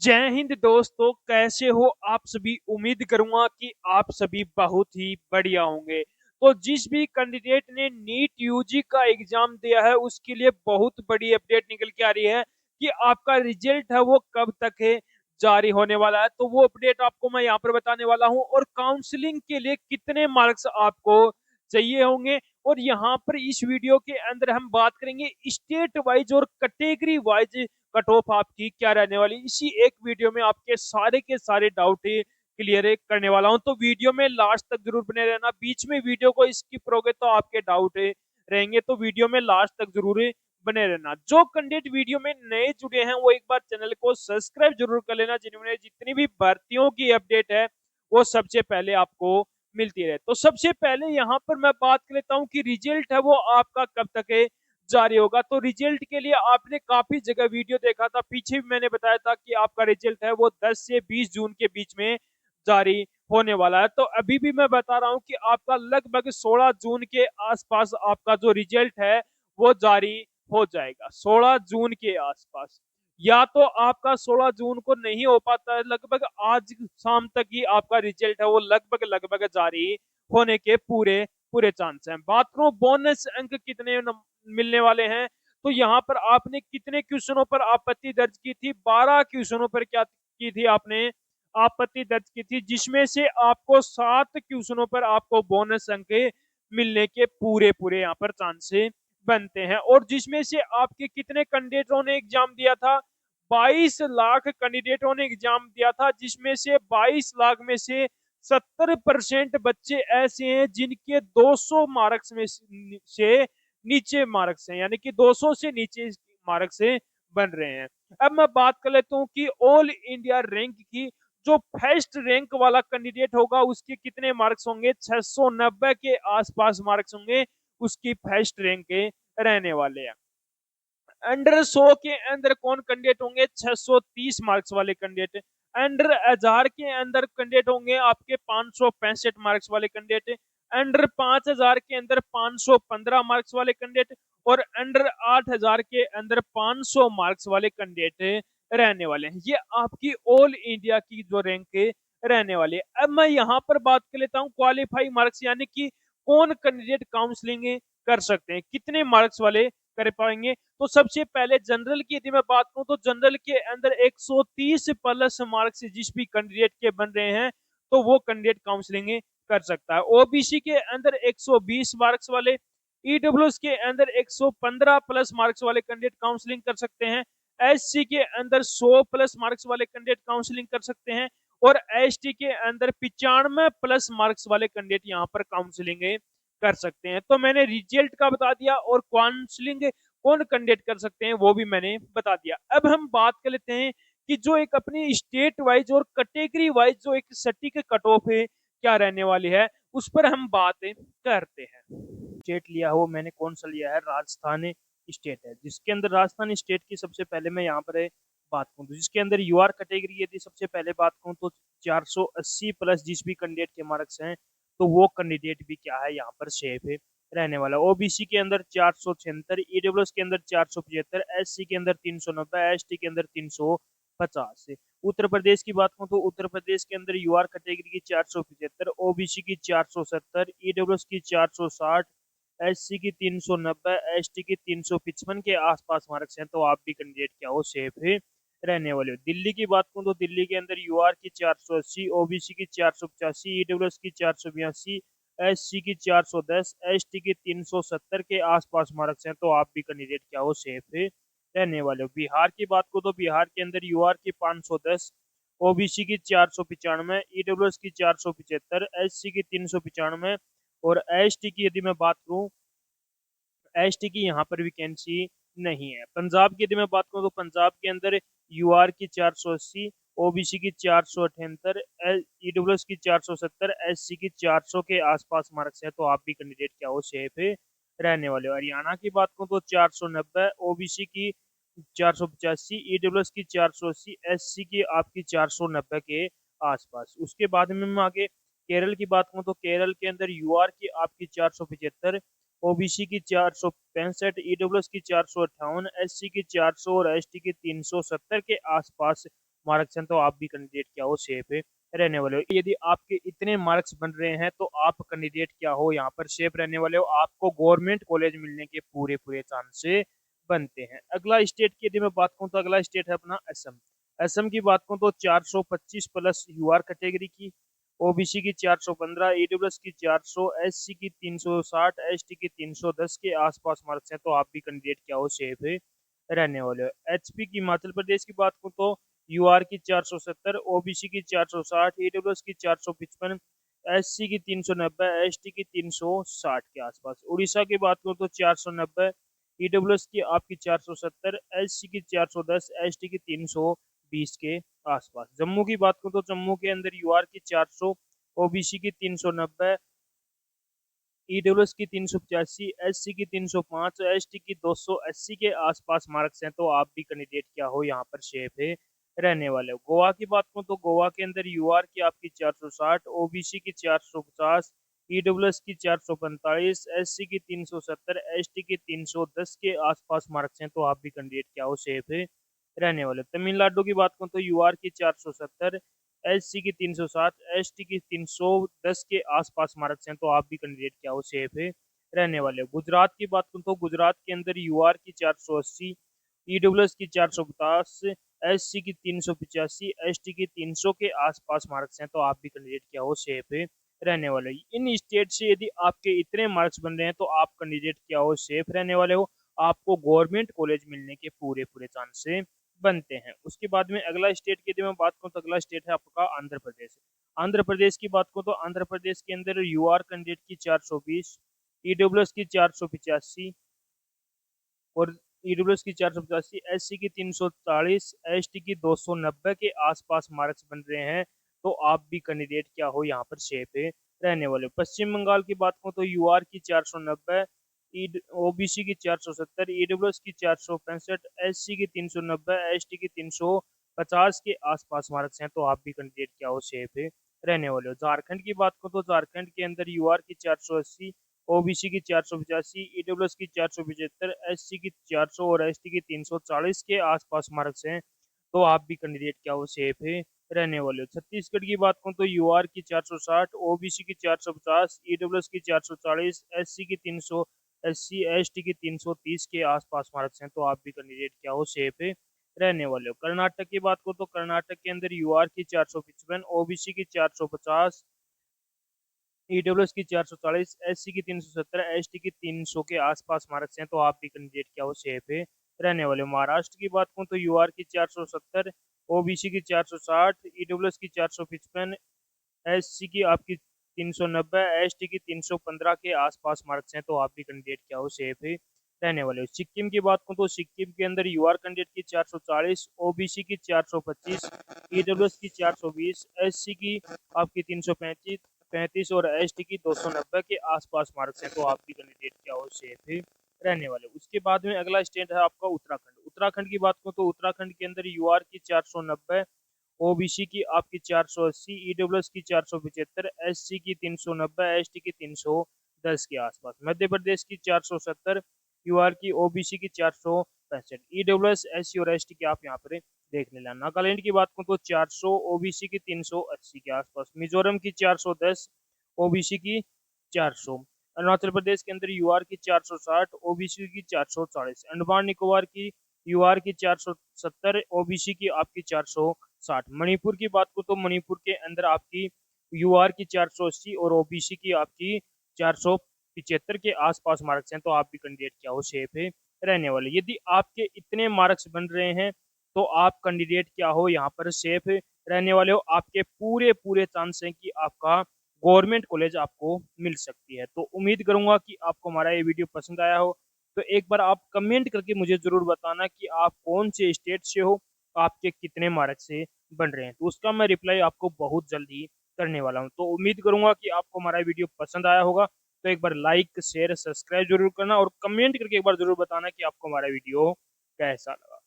जय हिंद दोस्तों, कैसे हो आप सभी। उम्मीद करूंगा कि आप सभी बहुत ही बढ़िया होंगे। तो जिस भी कैंडिडेट ने नीट यूजी का एग्जाम दिया है उसके लिए बहुत बड़ी अपडेट निकल के आ रही है कि आपका रिजल्ट है वो कब तक है जारी होने वाला है। तो वो अपडेट आपको मैं यहाँ पर बताने वाला हूँ, और काउंसलिंग के लिए कितने मार्क्स आपको चाहिए होंगे। और यहाँ पर इस वीडियो के अंदर हम बात करेंगे स्टेट वाइज और कैटेगरी वाइज कट ऑफ आपकी क्या रहने वाली। इसी एक वीडियो में आपके सारे के सारे डाउट क्लियर करने वाला हूं। तो वीडियो में लास्ट तक जरूर बने रहना, बीच में वीडियो को स्किप करोगे तो आपके डाउट रहेंगे। तो वीडियो में लास्ट तक जरूर बने रहना। जो कैंडिडेट वीडियो में नए जुड़े हैं वो एक बार चैनल को सब्सक्राइब जरूर कर लेना, जिन्होंने जितनी भी भर्तियों की अपडेट है वो सबसे पहले आपको मिलती रहे। तो सबसे पहले यहाँ पर मैं बात कर लेता हूँ कि रिजल्ट है वो आपका कब तक है जारी होगा। तो रिजल्ट के लिए आपने काफी जगह वीडियो देखा था, पीछे भी मैंने बताया था कि आपका रिजल्ट है वो 10 से 20 जून के बीच में जारी होने वाला है। तो अभी भी मैं बता रहा हूं कि आपका लगभग 16 जून के आसपास आपका जो रिजल्ट है वो जारी हो जाएगा। 16 जून के आसपास, या तो आपका 16 जून को नहीं हो पाता है, लगभग आज शाम तक ही आपका रिजल्ट है वो लगभग लगभग जारी होने के पूरे पूरे चांस हैं। बात करूं बोनस अंक कितने मिलने वाले हैं, तो यहाँ पर आपने कितने क्वेश्चनों पर आपत्ति दर्ज की थी। 12 क्वेश्चनों पर क्या की थी आपने आपत्ति दर्ज की थी, जिसमें से आपको 7 क्वेश्चनों पर आपको बोनस अंक मिलने के पूरे पूरे यहाँ पर चांस बनते हैं। और जिसमें से आपके कितने कैंडिडेटों ने एग्जाम दिया था, 22 लाख कैंडिडेटों ने एग्जाम दिया था, जिसमें से 22 लाख में से 70% बच्चे ऐसे हैं जिनके 200 मार्क्स में से नीचे मार्क्स हैं, यानी कि 200 से नीचे मार्क्स से बन रहे हैं। अब मैं बात कर लेता हूं कि ऑल इंडिया रैंक की। जो फर्स्ट रैंक वाला कैंडिडेट होगा उसके कितने मार्क्स होंगे, 690 के आसपास मार्क्स होंगे उसकी फर्स्ट रैंक के रहने वाले हैं। अंडर 100 के अंदर कौन कैंडिडेट होंगे, 630 मार्क्स वाले कैंडिडेट। अंडर 1000 के अंदर कैंडिडेट होंगे आपके 565 मार्क्स वाले कैंडिडेट। अंडर 5000 के अंदर 515 मार्क्स वाले कैंडिडेट। और अंडर 8000 के अंदर 500 मार्क्स वाले कैंडिडेट रहने वाले हैं। ये आपकी ऑल इंडिया की जो रैंक रहने वाली है। अब मैं यहाँ पर बात कर लेता हूँ क्वालिफाई मार्क्स, यानी कि कौन कैंडिडेट काउंसलिंग कर सकते हैं, कितने मार्क्स वाले कर पाएंगे। तो सबसे पहले जनरल की यदि मैं बात करूं तो जनरल के अंदर 130 प्लस मार्क्स जिस भी कैंडिडेट के बन रहे हैं तो वो कैंडिडेट काउंसलिंग कर सकता है। ओबीसी के अंदर 120 मार्क्स वाले, ईडब्ल्यूएस के अंदर 115 प्लस मार्क्स वाले कैंडिडेट काउंसलिंग कर सकते हैं। एससी के अंदर 100 प्लस मार्क्स वाले कैंडिडेट काउंसलिंग कर सकते हैं। और एसटी के अंदर 95 प्लस मार्क्स वाले कैंडिडेट यहाँ पर काउंसलिंग कर सकते हैं। तो मैंने रिजल्ट का बता दिया, और काउंसलिंग कौन कैंडिडेट कर सकते हैं वो भी मैंने बता दिया। अब हम बात कर लेते हैं कि जो एक अपनी स्टेट वाइज और कैटेगरी वाइज जो एक सटीक कट ऑफ है क्या रहने वाली है, उस पर हम बात करते हैं। स्टेट लिया हो मैंने, कौन सा लिया है, राजस्थान स्टेट है, जिसके अंदर राजस्थान स्टेट की सबसे पहले मैं यहाँ पर बात करूँ तो जिसके अंदर यूआर कैटेगरी यदि सबसे पहले बात करूँ तो 480 प्लस जिस भी कैंडिडेट के मार्क्स हैं तो वो कैंडिडेट भी क्या है यहाँ पर सेफ है रहने वाला। ओबीसी के अंदर 476, ईडब्ल्यूएस के अंदर 475, एससी के अंदर 390, एसटी के अंदर 350। उत्तर प्रदेश की बात करूं तो उत्तर प्रदेश के अंदर यूआर कैटेगरी की 475, ओबीसी की 470, ईडब्ल्यूएस की 460, एससी की 390, एसटी की 355 के आसपास मार्क्स हैं तो आप भी कैंडिडेट क्या हो सेफ है रहने वाले हो। दिल्ली की बात करूं तो दिल्ली के अंदर यूआर की 480, ओबीसी की 485, ईडब्ल्यूएस की 482, एससी की 410, एसटी की 370 के आसपास मार्क्स हैं तो आप भी कैंडिडेट क्या हो सेफ है रहने वाले हो। बिहार की बात करो तो बिहार के अंदर यूआर की 510, ओबीसी की 495, ईडब्ल्यूएस की 475, एससी की 395 और एसटी की यदि मैं बात करूं एसटी की यहाँ पर वैकेंसी नहीं है। पंजाब की यदि मैं बात करूँ तो पंजाब के अंदर यूआर की 480, ओबीसी की 478, ईडब्ल्यूएस की 470, एससी की 400 के आसपास मार्क्स है तो आप भी कैंडिडेट क्या हो सेफ है रहने वाले हो। हरियाणा की बात करूँ तो 490, ओबीसी की 485, ईडब्ल्यूएस की 480, एससी की आपकी 490 के आसपास। उसके बाद में हम आगे केरल की बात करूँ तो केरल के अंदर यूआर की आपकी 475, ओबीसी की 465, ईडब्ल्यूएस की 458, एससी की 400 और एसटी की 370 के आसपास मार्क्स हैं तो आप भी कैंडिडेट क्या हो सेफ रहने वाले हो। यदि आपके इतने मार्क्स बन रहे हैं तो आप कैंडिडेट क्या हो यहाँ पर सेफ रहने वाले हो, आपको गवर्नमेंट कॉलेज मिलने के पूरे पूरे चांस बनते हैं। अगला स्टेट की यदि मैं बात करूँ तो अगला स्टेट है अपना असम। असम की बात करूँ तो 425 प्लस यूआर कैटेगरी की, ओबीसी की 415, ईडब्ल्यूएस की 400, एससी की 360, एसटी की 310 के आसपास मार्क्स हैं तो आप भी कैंडिडेट क्या हो सेफ रहने वाले हो। एचपी की हिमाचल प्रदेश की बात करूँ तो यूआर की 470, ओबीसी की 460, ईडब्ल्यूएस की 455, एससी की 390, एसटी की 360 के आसपास। उड़ीसा की बात करूँ तो 490, ईडब्ल्यूएस की आपकी 470, एससी की 410, एसटी की 320 के आसपास। जम्मू की बात करूँ तो जम्मू के अंदर यूआर की 400, ओबीसी की 390, ईडब्ल्यूएस की 385, एससी की 305, एसटी की 280 के आसपास मार्क्स हैं तो आप भी कैंडिडेट क्या हो यहाँ पर सेफ रहने वाले हो। गोवा की बात करूँ तो गोवा के अंदर यूआर की आपकी 460, ओबीसी की 450, ईडब्ल्यूएस की 445, एससी की 370, एसटी की 310 के आसपास मार्क्स हैं तो आप भी कैंडिडेट क्या हो सेफ रहने वाले हो। तमिलनाडु की बात करूँ तो यूआर की 470, एससी की 360, एसटी की 310 के आसपास मार्क्स हैं तो आप भी कैंडिडेट क्या हो सेफ रहने वाले हो। गुजरात की बात करूँ तो गुजरात के अंदर यूआर की 480, ईडब्ल्यूएस की 450, एससी की 385, एसटी की 300 के आसपास मार्क्स हैं तो आप भी कैंडिडेट क्या हो सेफ रहने वाले हो। इन स्टेट से यदि आपके इतने मार्क्स बन रहे हैं तो आप कैंडिडेट क्या हो सेफ रहने वाले हो, आपको गवर्नमेंट कॉलेज मिलने के पूरे पूरे चांस बनते हैं। उसके बाद में अगला स्टेट की यदि मैं बात करूँ तो अगला स्टेट है आपका आंध्र प्रदेश। आंध्र प्रदेश की बात करूँ तो आंध्र प्रदेश के अंदर यूआर कैंडिडेट की 420, ईडब्ल्यूएस की 485 और ईडब्ल्यूएस की 485, एससी की 340, एसटी की 290 के आसपास मार्क्स बन रहे हैं तो आप भी कैंडिडेट क्या हो यहाँ पर सेफ रहने वाले। पश्चिम बंगाल की बात करूँ तो यूआर की 490, ओबीसी की 470, ईडब्ल्यूएस की 465, एससी की 390, एसटी की 350 के आसपास मार्क्स हैं तो आप भी कैंडिडेट क्या हो सेफ रहने वाले हो। झारखंड की बात करूँ तो झारखंड के अंदर यूआर की 480, ओबीसी की 485, ईडब्ल्यूएस की 475, एससी की 400 और एसटी की 340 के आसपास मार्क्स हैं तो आप भी कैंडिडेट क्या हो सेफ रहने वाले हो। छत्तीसगढ़ की बात करूँ तो यूआर की 460, ओबीसी की 450, ईडब्ल्यूएस की 440, एससी की 300, एससी एसटी की 330 के आसपास मार्क्स हैं तो आप भी कैंडिडेट क्या हो सेफ रहने वाले हो। कर्नाटक की बात करूँ तो कर्नाटक के अंदर यूआर की 455, ओबीसी की 450, ईडब्ल्यूएस की 440, एससी की 370, एसटी की 300 के आसपास मार्क्स हैं तो आप भी कैंडिडेट क्या हो सेफ रहने वाले हो। महाराष्ट्र की बात करूँ तो यूआर की 470, ओबीसी की 460, ईडब्ल्यूएस की 455, एससी की आपकी 390, एसटी की 315 के आसपास मार्क्स हैं तो आप भी कैंडिडेट क्या हो सेफ रहने वाले हो। सिक्किम की बात करूँ तो सिक्किम के अंदर यूआर कैंडिडेट की 440, ओबीसी की 425, ईडब्ल्यूएस की 420, एससी की आपकी 335 35 और एसटी की 290 के आसपास मार्क्स हैं तो आप भी कैंडिडेट क्या हो सेफ रहने वाले। उसके बाद में अगला स्टेट है आपका उत्तराखंड। उत्तराखंड की बात करूँ तो उत्तराखंड के अंदर यूआर की 490, ओबीसी की आपकी 480, ईडब्ल्यूएस की 475, एससी की 390, एसटी की 310 के आसपास। मध्य प्रदेश की 470, यूआर की, ओबीसी की 465, ईडब्ल्यूएस, एससी और एसटी की आप यहाँ पर देख लेना। नागालैंड की बात करूँ तो 400, ओबीसी की 380 के आसपास। मिजोरम की 410, ओबीसी की 400। अरुणाचल प्रदेश के अंदर यूआर की 460, ओबीसी की 440। अंडमान निकोबार की यूआर की 470, ओबीसी की आपकी 460। मणिपुर की बात करूँ तो मणिपुर के अंदर आपकी यूआर की 480 और ओबीसी की आपकी 475 के आसपास मार्क्स हैं तो आप भी कैंडिडेट क्या हो सेफ रहने वाले। यदि आपके इतने मार्क्स बन रहे हैं तो आप कैंडिडेट क्या हो यहाँ पर सेफ रहने वाले हो, आपके पूरे पूरे चांस हैं कि आपका गवर्नमेंट कॉलेज आपको मिल सकती है। तो उम्मीद करूंगा कि आपको हमारा ये वीडियो पसंद आया हो। तो एक बार आप कमेंट करके मुझे जरूर बताना कि आप कौन से स्टेट से हो, आपके कितने मार्क्स से बन रहे हैं, तो उसका मैं रिप्लाई आपको बहुत जल्दी करने वाला हूँ। तो उम्मीद करूंगा कि आपको हमारा वीडियो पसंद आया होगा। तो एक बार लाइक शेयर सब्सक्राइब जरूर करना और कमेंट करके एक बार जरूर बताना कि आपको हमारा वीडियो कैसा लगा।